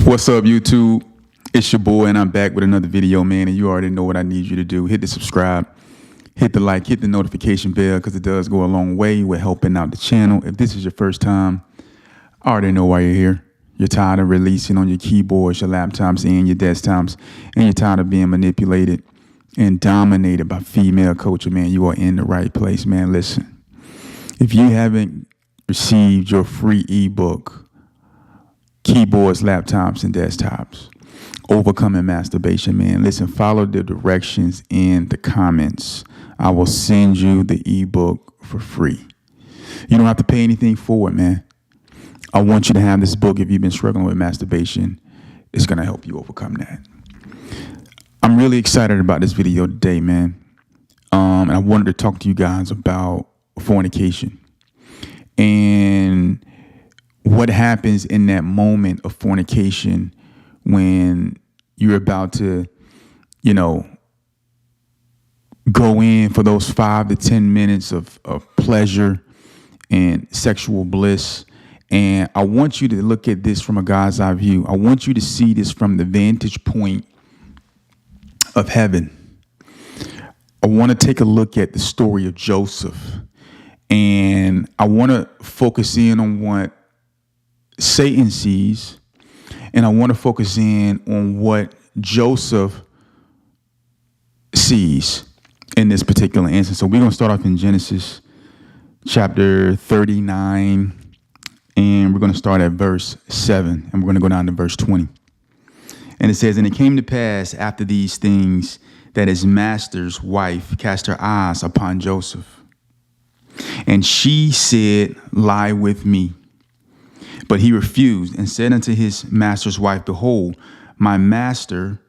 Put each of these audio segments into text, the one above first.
What's up, YouTube? It's your boy, and I'm back with another video, man. And you already know what I need you to do. Hit the subscribe, hit the like, hit the notification bell, because it does go a long way with helping out the channel. If this is your first time, I already know why you're here. You're tired of releasing on your keyboards, your laptops, and your desktops, and you're tired of being manipulated and dominated by female culture, man. You are in the right place, man. Listen, if you haven't received your free ebook, Keyboards, Laptops, and Desktops, Overcoming Masturbation, man, listen, follow the directions in the comments. I will send you the ebook for free. You don't have to pay anything for it, man. I want you to have this book if you've been struggling with masturbation. It's going to help you overcome that. I'm really excited about this video today, man. And I wanted to talk to you guys about fornication and what happens in that moment of fornication when you're about to, go in for those 5 to 10 minutes of pleasure and sexual bliss. And I want you to look at this from a God's eye view. I want you to see this from the vantage point of heaven. I want to take a look at the story of Joseph. And I want to focus in on what Satan sees, and I want to focus in on what Joseph sees in this particular instance. So we're going to start off in Genesis chapter 39, and we're going to start at verse 7, and we're going to go down to verse 20. And it says, "And it came to pass after these things that his master's wife cast her eyes upon Joseph, and she said, 'Lie with me.' But he refused and said unto his master's wife, Behold, my master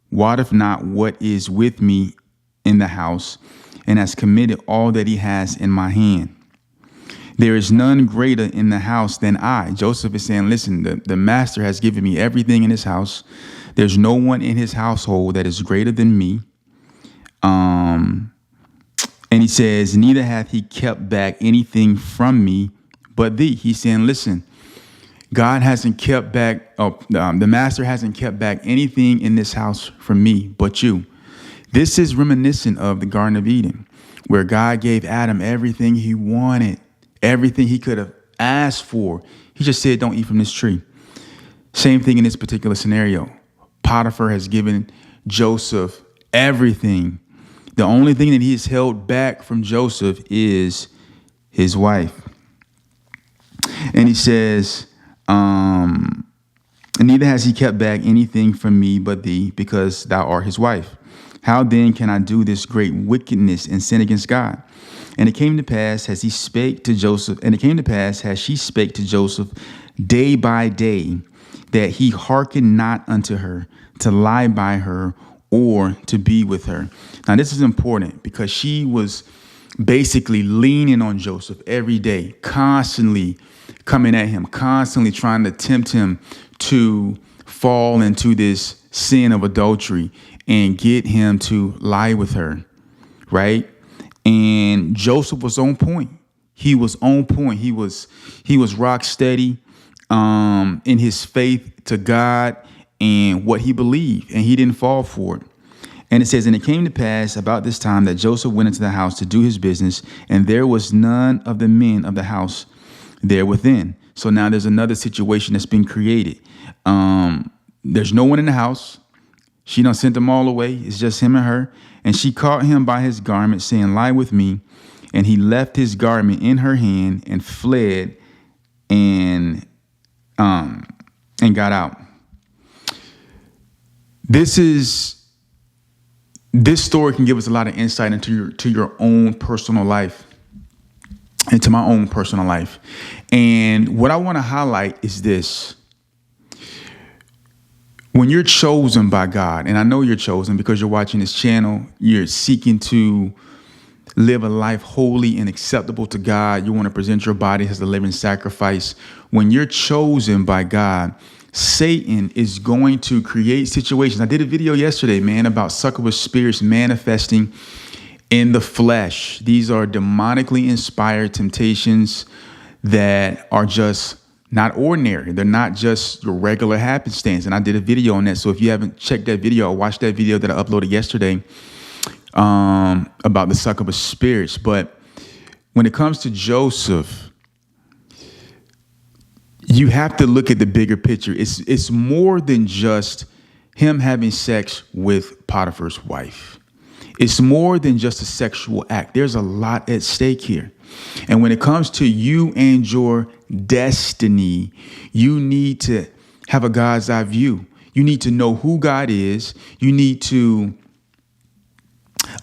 wotteth not what is with me in the house, and has committed all that he has in my hand. There is none greater in the house than I." Joseph is saying, listen, the master has given me everything in his house. There's no one in his household that is greater than me. And he says, neither hath he kept back anything from me but thee. He's saying, listen, God hasn't kept back, the master hasn't kept back anything in this house from me but you. This is reminiscent of the Garden of Eden, where God gave Adam everything he wanted, everything he could have asked for. He just said, don't eat from this tree. Same thing in this particular scenario. Potiphar has given Joseph everything. The only thing that he has held back from Joseph is his wife. And he says, neither has he kept back anything from me but thee, because thou art his wife. How then can I do this great wickedness and sin against God? And it came to pass as he spake to Joseph, and it came to pass as she spake to Joseph day by day, that he hearkened not unto her to lie by her or to be with her. Now, this is important because she was basically leaning on Joseph every day, constantly coming at him, constantly trying to tempt him to fall into this sin of adultery and get him to lie with her, right? And Joseph was on point. He was on point. He was rock steady in his faith to God and what he believed, and he didn't fall for it. And it says, and it came to pass about this time that Joseph went into the house to do his business, and there was none of the men of the house there within. So now there's another situation that's been created. There's no one in the house. She done sent them all away. It's just him and her. And she caught him by his garment, saying, Lie with me. And he left his garment in her hand and fled and got out. This story can give us a lot of insight into your own personal life, into my own personal life. And what I want to highlight is this. When you're chosen by God, and I know you're chosen because you're watching this channel, you're seeking to live a life holy and acceptable to God. You want to present your body as a living sacrifice. When you're chosen by God, Satan is going to create situations. I did a video yesterday, man, about succubus spirits manifesting in the flesh. These are demonically inspired temptations that are just not ordinary. They're not just your regular happenstance. And I did a video on that. So if you haven't checked that video or watched that video that I uploaded yesterday about the succubus spirits. But when it comes to Joseph, you have to look at the bigger picture. It's more than just him having sex with Potiphar's wife. It's more than just a sexual act. There's a lot at stake here. And when it comes to you and your destiny, you need to have a God's eye view. You need to know who God is. You need to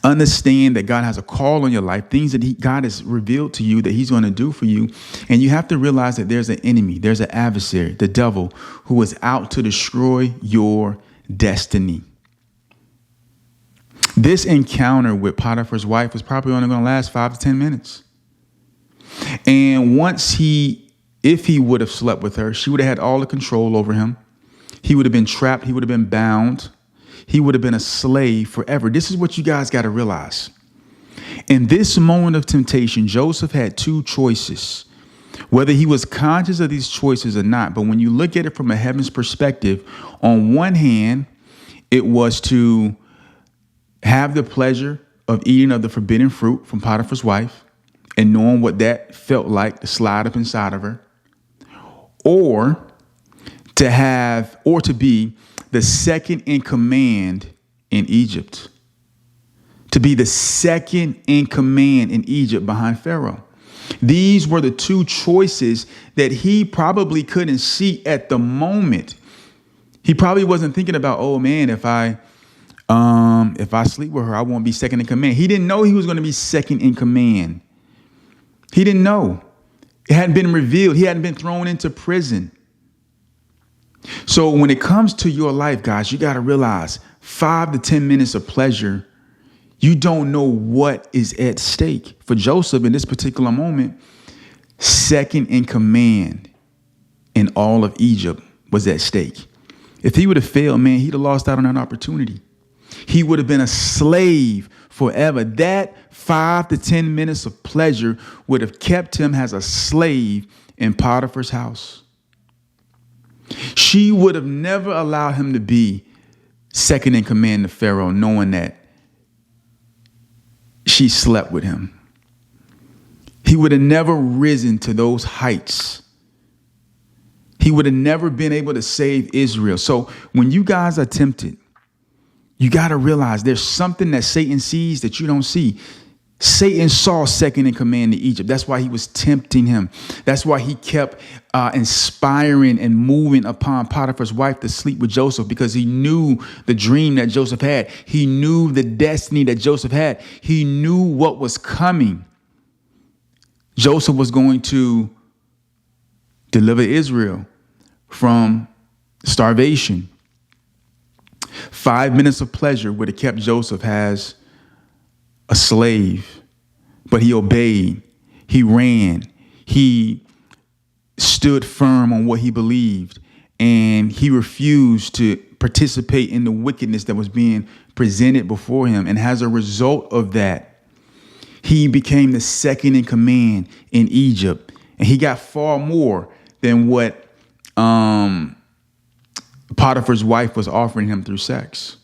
understand that God has a call on your life, things that God has revealed to you that he's going to do for you. And you have to realize that there's an enemy, there's an adversary, the devil, who is out to destroy your destiny. This encounter with Potiphar's wife was probably only going to last 5 to 10 minutes. And if he would have slept with her, she would have had all the control over him. He would have been trapped. He would have been bound. He would have been a slave forever. This is what you guys got to realize. In this moment of temptation, Joseph had two choices, whether he was conscious of these choices or not. But when you look at it from a heaven's perspective, on one hand, it was to have the pleasure of eating of the forbidden fruit from Potiphar's wife and knowing what that felt like to slide up inside of her, or to be the second in command in Egypt, to be the second in command in Egypt behind Pharaoh. These were the two choices that he probably couldn't see at the moment. He probably wasn't thinking about, oh man, if I sleep with her, I won't be second in command. He didn't know he was going to be second in command. He didn't know. It hadn't been revealed. He hadn't been thrown into prison. So when it comes to your life, guys, you got to realize 5 to 10 minutes of pleasure, you don't know what is at stake. For Joseph, in this particular moment, second in command in all of Egypt was at stake. If he would have failed, man, he'd have lost out on that opportunity. He would have been a slave forever. That 5 to 10 minutes of pleasure would have kept him as a slave in Potiphar's house. She would have never allowed him to be second in command to Pharaoh, knowing that she slept with him. He would have never risen to those heights. He would have never been able to save Israel. So when you guys are tempted, you got to realize there's something that Satan sees that you don't see. Satan saw second in command to Egypt. That's why he was tempting him. That's why he kept inspiring and moving upon Potiphar's wife to sleep with Joseph, because he knew the dream that Joseph had. He knew the destiny that Joseph had. He knew what was coming. Joseph was going to deliver Israel from starvation. 5 minutes of pleasure would have kept Joseph as a slave, but he obeyed. He ran. He stood firm on what he believed, and he refused to participate in the wickedness that was being presented before him. And as a result of that, he became the second in command in Egypt, and he got far more than what Potiphar's wife was offering him through sex.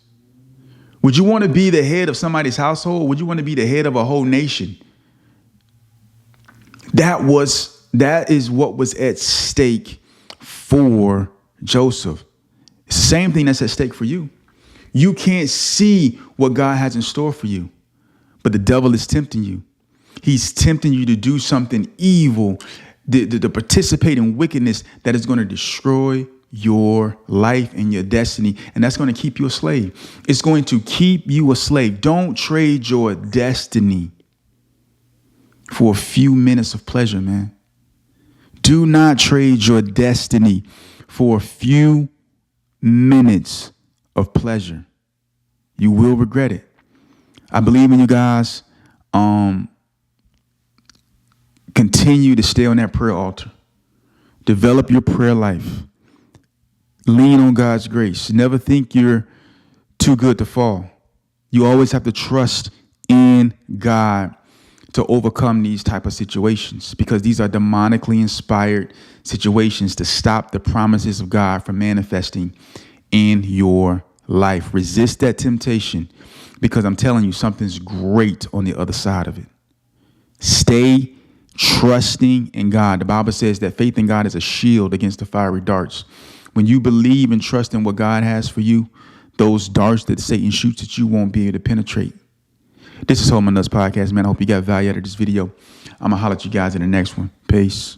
Would you want to be the head of somebody's household? Or would you want to be the head of a whole nation? That is what was at stake for Joseph. It's the same thing that's at stake for you. You can't see what God has in store for you, but the devil is tempting you. He's tempting you to do something evil, to participate in wickedness that is going to destroy your life and your destiny, and that's going to keep you a slave. It's going to keep you a slave. Don't trade your destiny for a few minutes of pleasure, man. Do not trade your destiny for a few minutes of pleasure. You will regret it. I believe in you guys. Continue to stay on that prayer altar. Develop your prayer life. Lean on God's grace. Never think you're too good to fall. You always have to trust in God to overcome these type of situations, because these are demonically inspired situations to stop the promises of God from manifesting in your life. Resist that temptation, because I'm telling you, something's great on the other side of it. Stay trusting in God. The Bible says that faith in God is a shield against the fiery darts. When you believe and trust in what God has for you, those darts that Satan shoots at you won't be able to penetrate. This is Home and Nuts Podcast, man. I hope you got value out of this video. I'm going to holler at you guys in the next one. Peace.